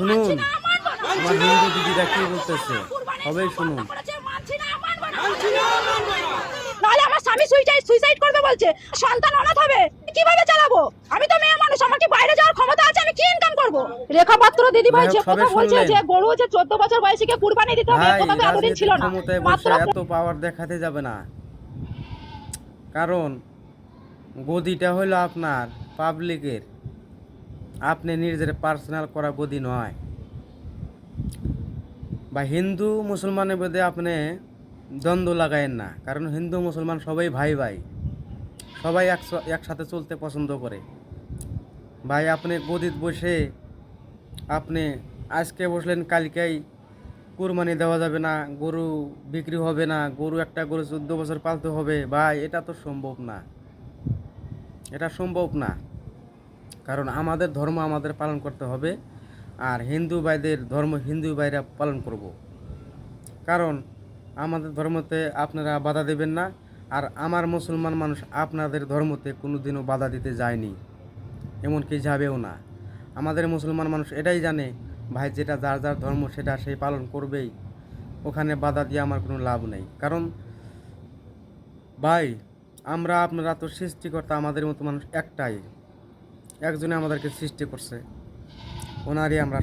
শুনুন, আমার হিন্দু দিদিরা কি বলতেছে, সবাই শুনুন। নাহলে আমার স্বামী সুইসাইড করবে বলছে, সন্তান অনাথ হবে, কিভাবে চালাবো? আমি তো মেয়ে মানুষ, আমার কি বাইরে যাওয়ার ক্ষমতা আছে? আমি কি ইনকাম করব? রেখা পাত্র দিদি ভাই যে কথা বলছে যে গরু যে 14 বছর বয়সীকে কুরবানি দিতে হবে, ভাই, কথা তো এতদিন ছিল রাজনীতির না। ক্ষমতায় মাত্র বসে এত পাওয়ার দেখাতে যাবে না, কারণ গদিটা হলো আপনার পাবলিকের, আপনি নিজের পার্সোনাল করা গদি নয়। বা হিন্দু মুসলমানের মধ্যে আপনি দ্বন্দ্ব লাগায়েন না, কারণ হিন্দু মুসলমান সবাই ভাই ভাই, সবাই একসাথে চলতে পছন্দ করে। ভাই, আপনি গদিত বসে আপনি আজকে বসলেন, কালকেই কুরবানি দেওয়া যাবে না, গরু বিক্রি হবে না, একটা গরু 14 বছর পালতে হবে, ভাই এটা তো সম্ভব না, এটা সম্ভব না। কারণ আমাদের ধর্ম আমাদের পালন করতে হবে, আর হিন্দু ভাইদের ধর্ম হিন্দু ভাইরা পালন করব। কারণ আমাদের ধর্মতে আপনারা বাধা দেবেন না, আর আমার মুসলমান মানুষ আপনাদের ধর্মতে কোনো দিনও বাধা দিতে যায়নি, এমনকি যাবেও না। আমাদের মুসলমান মানুষ এটাই জানে, ভাই যেটা যার যার ধর্ম সেটা সেই পালন করবেই, ওখানে বাধা দিয়ে আমার কোনো লাভ নেই। কারণ ভাই, আপনারা তো সৃষ্টিকর্তা, আমাদের মতো মানুষ একটাই, একজনে আমাদেরকে সৃষ্টি করছে, ওনারই আমরা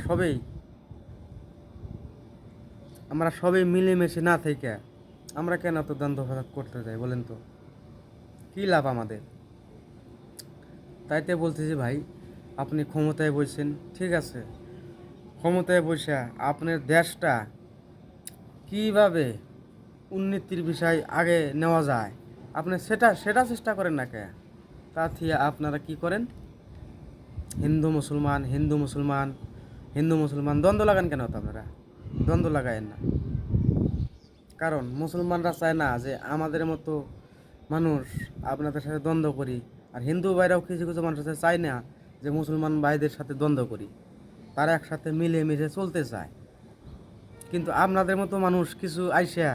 সবাই মিলেমিশে না থেকে আমরা কেন তো দ্বন্দ্ব ফাসাদ করতে যাই বলেন তো, কী লাভ আমাদের? তাইতে বলতেছি ভাই, আপনি ক্ষমতায় বসেছেন, ঠিক আছে, ক্ষমতায় বসে আপনার দেশটা কিভাবে উন্নতির বিষয় আগে নেওয়া যায়, আপনি সেটা চেষ্টা করেন না কে? তা থেকে আপনারা কি করেন, হিন্দু মুসলমান হিন্দু মুসলমান হিন্দু মুসলমান দ্বন্দ্ব লাগান কেন? তো আপনারা দ্বন্দ্ব লাগায়েন না, কারণ মুসলমানরা চায় না যে আমাদের মতো মানুষ আপনাদের সাথে দ্বন্দ্ব করি, আর হিন্দু ভাইরাও কিছু কিছু মানুষ আছে চায় না যে মুসলমান ভাইদের সাথে দ্বন্দ্ব করি, তারা একসাথে মিলেমিশে চলতে চায়। কিন্তু আপনাদের মতো মানুষ কিছু আইসা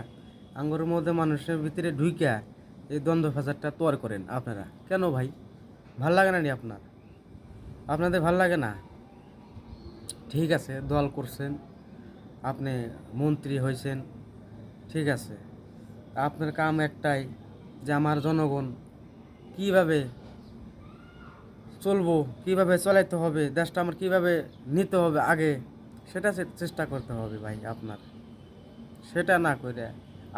আঙ্গুরের মধ্যে মানুষের ভিতরে ঢুইকা এই দ্বন্দ্ব ফাসাদটা তৈরি করেন আপনারা কেন ভাই? ভাল লাগে না নি আপনাদের ভাল লাগে না? ঠিক আছে, দল করছেন, আপনি মন্ত্রী হয়েছেন, ঠিক আছে, আপনার কাম একটাই যে আমার জনগণ কিভাবে চলবো, কিভাবে চলাইতে হবে, দেশটা আমার কিভাবে নিতে হবে আগে, সেটা চেষ্টা করতে হবে ভাই আপনার। সেটা না করে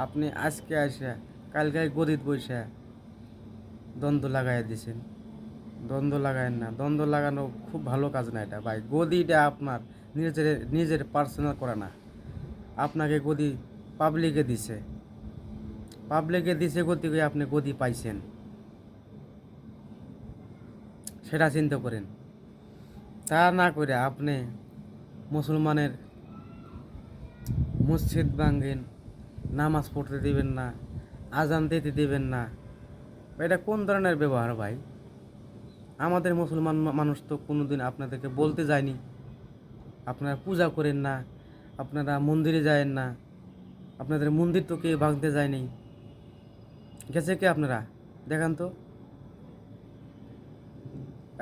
আপনি আজকে আসে কালকে গদিত বসে দ্বন্দ্ব লাগাই দিছেন। দ্বন্দ্ব লাগায়েন না, দ্বন্দ্ব লাগানো খুব ভালো কাজ না এটা ভাই। গদিটা আপনার নিজের পার্সোনাল করা না, আপনাকে গদি পাবলিকে দিছে গদি, আপনি গদি পাইছেন, সেটা চিন্তা করেন। তা না করে আপনি মুসলমানের মসজিদ ভাঙেন, নামাজ পড়তে দিবেন না, আজান দিতে দিবেন না, এটা কোন ধরনের ব্যবহার ভাই? আমাদের মুসলমান মানুষ তো কোনোদিন আপনাদেরকে বলতে যায়নি আপনারা পূজা করেন না, আপনারা মন্দিরে যায়েন না, আপনাদের মন্দির তো কেউ ভাঙতে যায়নি, গেছে কে? আপনারা দেখান তো,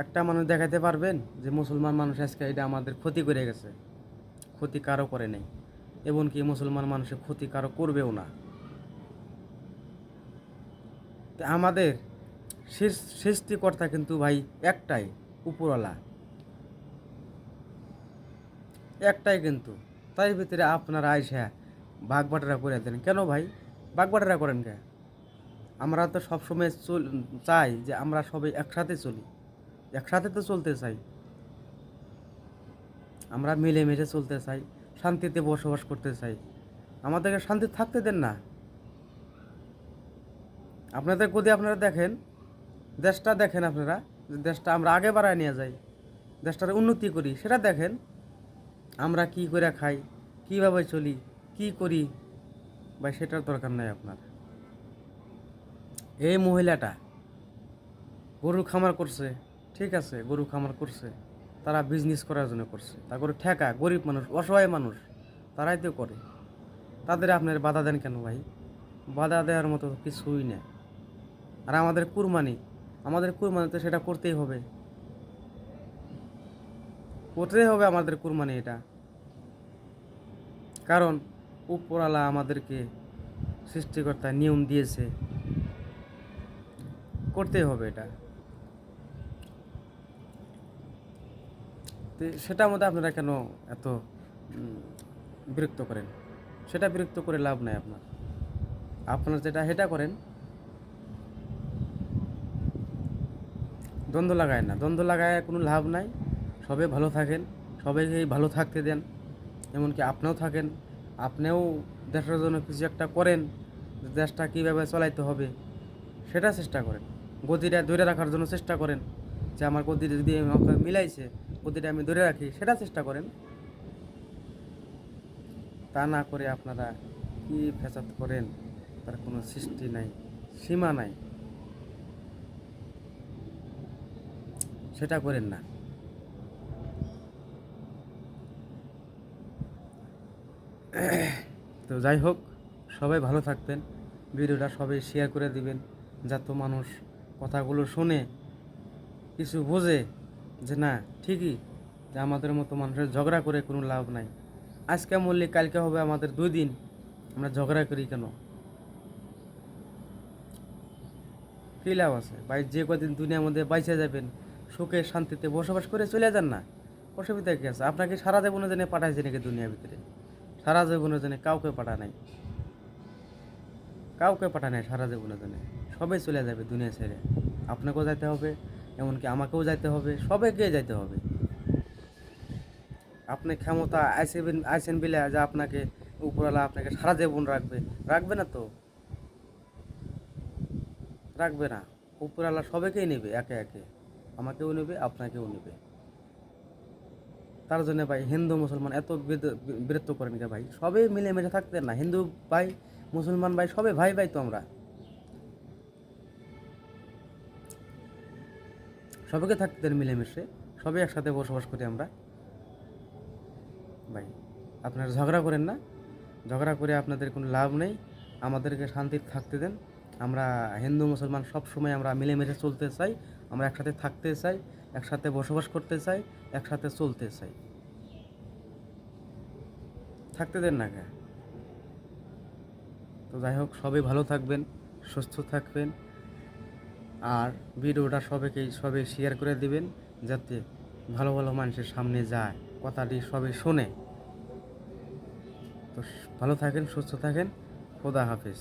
একটা মানুষ দেখাতে পারবেন যে মুসলমান মানুষ আজকে এটা আমাদের ক্ষতি করে গেছে? ক্ষতি কারো করে নেই, এমনকি মুসলমান মানুষের ক্ষতি কারো করবেও না। আমাদের সৃষ্টিকর্তা কিন্তু ভাই একটাই, উপরওয়ালা একটাই কিন্তু, তাই ভিতরে আপনারা আইসা ভাগ বাটারা করে দেন কেন ভাই? ভাগ বাটারা করেন কে? আমরা তো সবসময় চাই যে আমরা সবাই একসাথে চলি, একসাথে তো চলতে চাই, আমরা মিলেমিশে চলতে চাই, শান্তিতে বসবাস করতে চাই, আমাদেরকে শান্তি থাকতে দেন না। আপনাদের যদি আপনারা দেখেন, দেশটা দেখেন আপনারা, যে দেশটা আমরা আগে বাড়ায় নিয়ে যাই, দেশটার উন্নতি করি, সেটা দেখেন। আমরা কি করে খাই, কীভাবে চলি, কি করি ভাই, সেটার দরকার নাই আপনার। এই মহিলাটা গরু খামার করছে, ঠিক আছে, গরু খামার করছে, তারা বিজনেস করার জন্য করছে, তারপরে ঠেকা গরিব মানুষ, অসহায় মানুষ, তারাই তো করে, তাদের আপনার বাধা দেন কেন ভাই? বাধা দেওয়ার মতো কিছুই না। আর আমাদের কুরবানি তো সেটা করতেই হবে আমাদের কুরবানি, এটা কারণ উপরওয়ালা আমাদেরকে সৃষ্টিকর্তা নিয়ম দিয়েছে, করতেই হবে এটা। তো সেটার মধ্যে আপনারা কেন এত বিরক্ত করেন? সেটা বিরক্ত করে লাভ নাই আপনার। আপনার যেটা সেটা করেন, দ্বন্দ্ব লাগায় না, দ্বন্দ্ব লাগায় কোনো লাভ নাই। সবাই ভালো থাকেন, সবাইকে ভালো থাকতে দেন, এমনকি আপনিও থাকেন, আপনিও দেশের জন্য কিছু একটা করেন, দেশটা কীভাবে চালাইতে হবে সেটা চেষ্টা করেন। গতিটা ধরে রাখার জন্য চেষ্টা করেন, যে আমার গতিটা যদি আমাকে মিলাইছে, গতিটা আমি ধরে রাখি, সেটা চেষ্টা করেন। তা না করে আপনারা কি ফ্যাসাদ করেন, তার কোনো সৃষ্টি নাই, সীমা নাই, সেটা করেন না। তো যাই হোক, সবাই ভালো থাকবেন, ভিডিওটা সবাই শেয়ার করে দিবেন, যাতে মানুষ কথাগুলো শুনে কিছু বোঝে যে না ঠিকই, যে আমাদের মতো মানুষের ঝগড়া করে কোনো লাভ নাই। আজকে মরলে কালকে হবে আমাদের 2 দিন, আমরা ঝগড়া করি কেন? কী লাভ আছে ভাই? যে কদিন দুনিয়ার মধ্যে বাইচে যাবেন, সুখে শান্তিতে বসবাস করে চলে যান না, অসুবিধা কী আছে? আপনাকে সারা জীবনের জন্য পাঠাইছে নাকি দুনিয়ার ভিতরে? সারা জীবনের জন্য কাউকে পাঠা নাই, কাউকে পাঠা নাই সারা জীবনের জন্য। সবাই চলে যাবে দুনিয়া ছেড়ে, আপনাকেও যাইতে হবে, এমনকি আমাকেও যাইতে হবে, সবাইকে যাইতে হবে। আপনি ক্ষমতা আইসেন বিলে যে আপনাকে উপরওয়ালা আপনাকে সারা জীবন রাখবে, রাখবে না তো, রাখবে না। উপরওয়ালা সবাইকেই নেবে একে একে, আমাকেও নেবে, আপনাকেও নেবে। তার জন্য ভাই হিন্দু মুসলমান এত বিরক্ত করেন কে ভাই? সবাই মিলেমিশে থাকতেন না? হিন্দু ভাই, মুসলমান ভাই, সবাই ভাই ভাই তো আমরা, সবাইকে থাকতে দেন মিলেমিশে, সবাই একসাথে বসবাস করি আমরা ভাই। আপনারা ঝগড়া করেন না, ঝগড়া করে আপনাদের কোনো লাভ নেই, আমাদেরকে শান্তিতে থাকতে দেন। আমরা হিন্দু মুসলমান সব সময় আমরা মিলেমিশে চলতে চাই, আমরা একসাথে থাকতে চাই, একসাথে বসবাস করতে চাই, একসাথে চলতে চাই, থাকতে দেন না কে? তো যাই হোক, সবাই ভালো থাকবেন, সুস্থ থাকবেন, আর ভিডিওটা সবাই শেয়ার করে দিবেন, যাতে ভালো ভালো মানুষের সামনে যায়, কথাটি সবাই শোনে। তো ভালো থাকেন, সুস্থ থাকেন, খোদা হাফেজ।